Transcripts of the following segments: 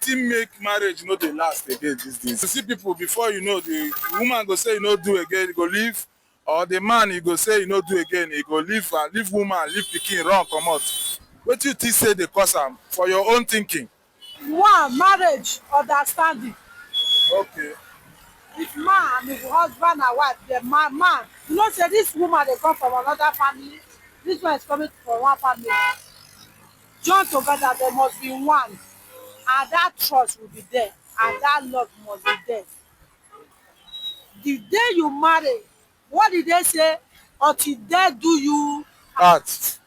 wetin make marriage no dey last again these days. You see people before you know the woman go say you no do again, you go leave, or the man you go say you no do again, you go leave and leave woman, leave pikin, run comot. Wetin you think say dey cause am for your own thinking? One, marriage understanding. Okay. If man, if husband and wife, the man, you know say this woman dey come from another family, this one is coming from one family. Join together, they must be one, and that trust will be there, and that love must be there. The day you marry, what did they say? Until death do you Part.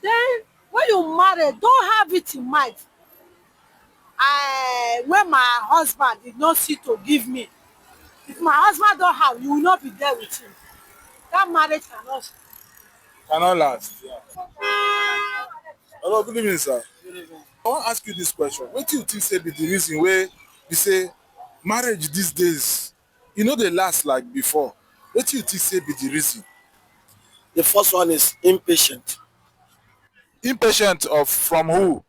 then when you marry, don't have it in mind. When my husband did not see to give me, if my husband don't have, you will not be there with him. That marriage Cannot last. Yeah. Hello, good evening, sir. I wan ask you this question. Wetin you think say be the reason wey be say marriage these days e no dey last like before? Wetin you think say be the reason? The first one is impatient Impatient of from who?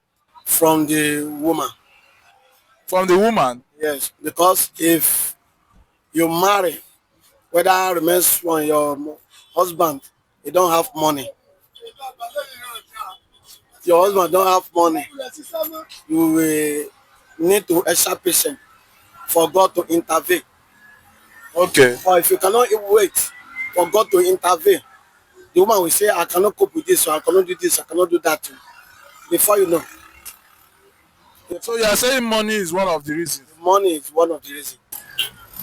from the woman. From the woman? Yes, because if you marry, whether remains from your husband, he don't have money. Your husband don't have money. You will need to extra patient for God to intervene. Okay. Or if you cannot even wait for God to intervene, the woman will say, I cannot cope with this, or I cannot do this, I cannot do that. Before you know, So you are saying money is one of the reasons? money is one of the reasons.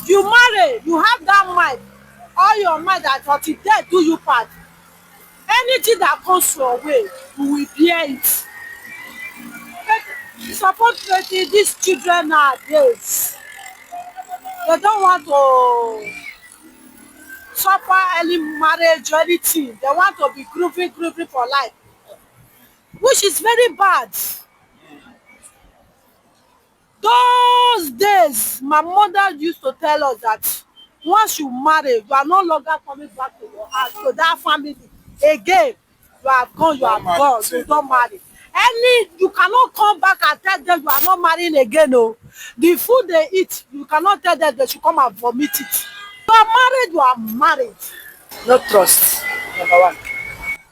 you marry, you have that mind, all your mind that until death do you part. Anything that comes your way, you will bear it. Support wetin these children nowadays, they don't want to suffer early marriage or anything. They want to be grooving for life, which is very bad. Those days, my mother used to tell us that once you marry, you are no longer coming back to your house, to that family again. You are gone, you are gone, you don't marry. You cannot come back and tell them you are not marrying again. Oh. The food they eat, you cannot tell them they should come and vomit it. You are married, you are married. No trust, number one.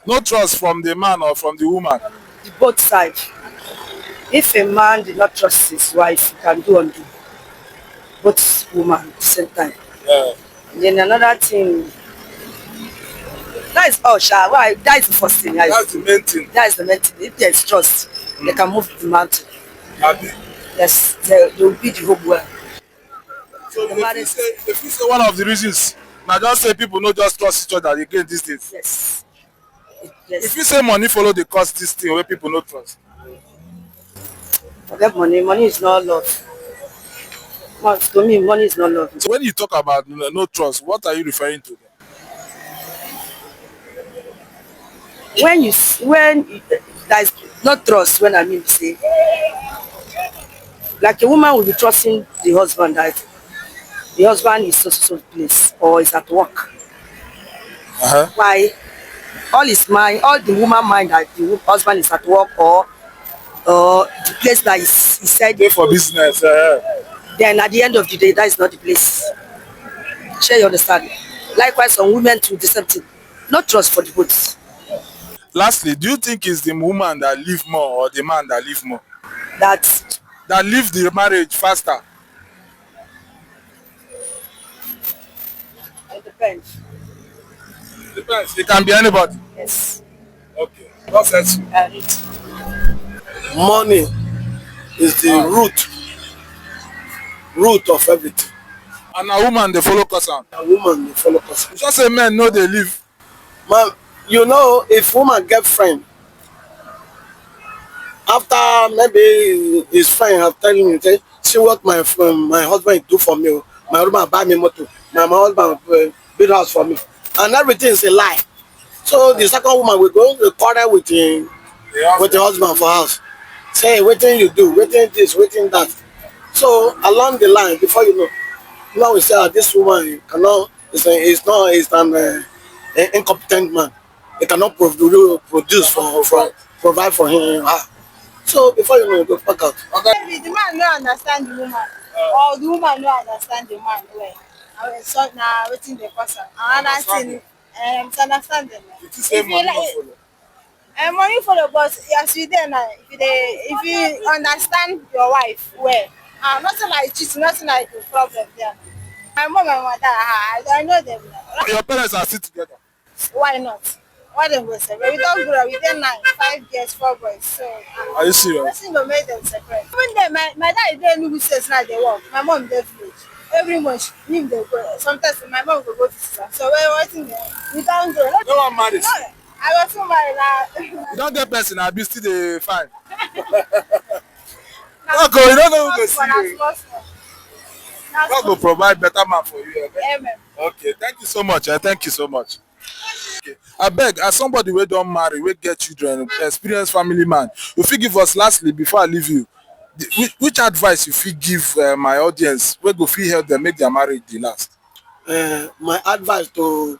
No trust from the man or from the woman? The both sides. If a man did not trust his wife, he can do undo. Both women at the same time. Yeah. And then another thing, that is all, Sha. Why? That is the first thing. That's the main thing. That is the main thing. If there is trust, they can move the mountain. Abi. Yes, they will be the whole world. So they fit say one of the reasons na just say people no just trust each other again these days. Yes. You Yes. fit say money follow dey cause this thing wey people no trust? Forget money. Money is not love. To me, money is not love. So when you talk about no trust, what are you referring to? When there is no trust, when I mean say, like a woman will be trusting the husband that the husband is so place or is at work. Why? All his mind, all the woman mind that the husband is at work or the place that he said Dey for business. then at the end of the day, that is not the place. Share you understand? Likewise, some women too, the same thing. No trust for the both. Lastly, do you think it's the woman that live more or the man that live more? That Leave the marriage faster? it depends. Depends. It can be anybody. Yes. Okay. What sense? Money is the root of everything. And a woman dey follow cause am. A woman will follow us. You just say men no dey live. Man, you know, if woman get friend, after maybe his friend have telling him, say, see what my husband do for me. My husband buy me motor. My husband build house for me. And everything is a lie. So the second woman will go to quarrel with the husband for house. Say, wetin you do, wetin this, wetin that. So along the line, before you know, we say, this woman cannot, is an incompetent man. He cannot produce provide for him. So before you know, you go fuck out. Maybe the man no understand the woman, or the woman no understand the man well. So na wetin dey cause am. Another thing, misunderstanding. You think say If you money no like, follow? money follow, but as you dey now, if you understand your wife well, nothing like cheating, nothing like the problem there. My mom and my dad, I know them now. Your parents are still together. Why not? Why dem go separate? We don grow, we dey 5 years, 4 boys, so. Are you serious? Wetin go make dem separate? Even then, my dad dey Enugu State now dey work, my mom dey village. Every month, him dey go. Sometimes my mom go visit am. So wetin we don grow. No one married. No, I go soon marry na. You don't get person, I be still dey fine. God go, you don't know who go see you. God go provide better man for you. Okay? Amen. Okay, thank you so much. Thank you so much. Okay. I beg, as somebody wey don marry, wey get children, experienced family man, you fit give us lastly before I leave you, which advice you fit give my audience wey go fit help them make their marriage dey last? My advice to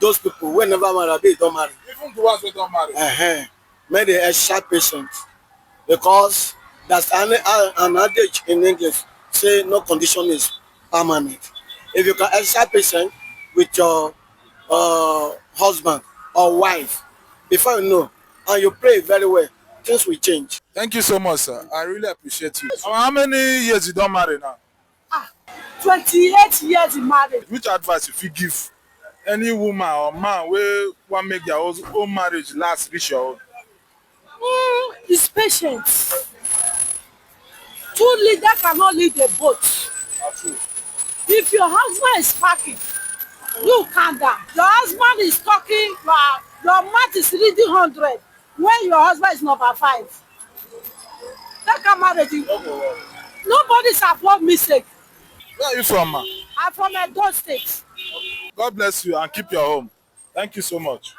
those people wey never marry abi don marry. Even the ones wey don marry. Make they extra patient, because there's an adage in English say no condition is permanent. If you can extra patient with your husband or wife, before you know, and you pray very well, things will change. Thank you so much, sir. I really appreciate you. How many years you don marry now? 28 years in marriage. Which advice you fit give any woman or man wey wan make their own marriage last reach your own? Is patient. Two leader cannot lead a boat. If your husband is packing, you calm down. Your husband is talking, your mouth is reading 100 when your husband is number 5. That can marriage. Nobody's above mistake. Where are you from, ma? I'm from Edo State. God bless you and keep your home. Thank you so much.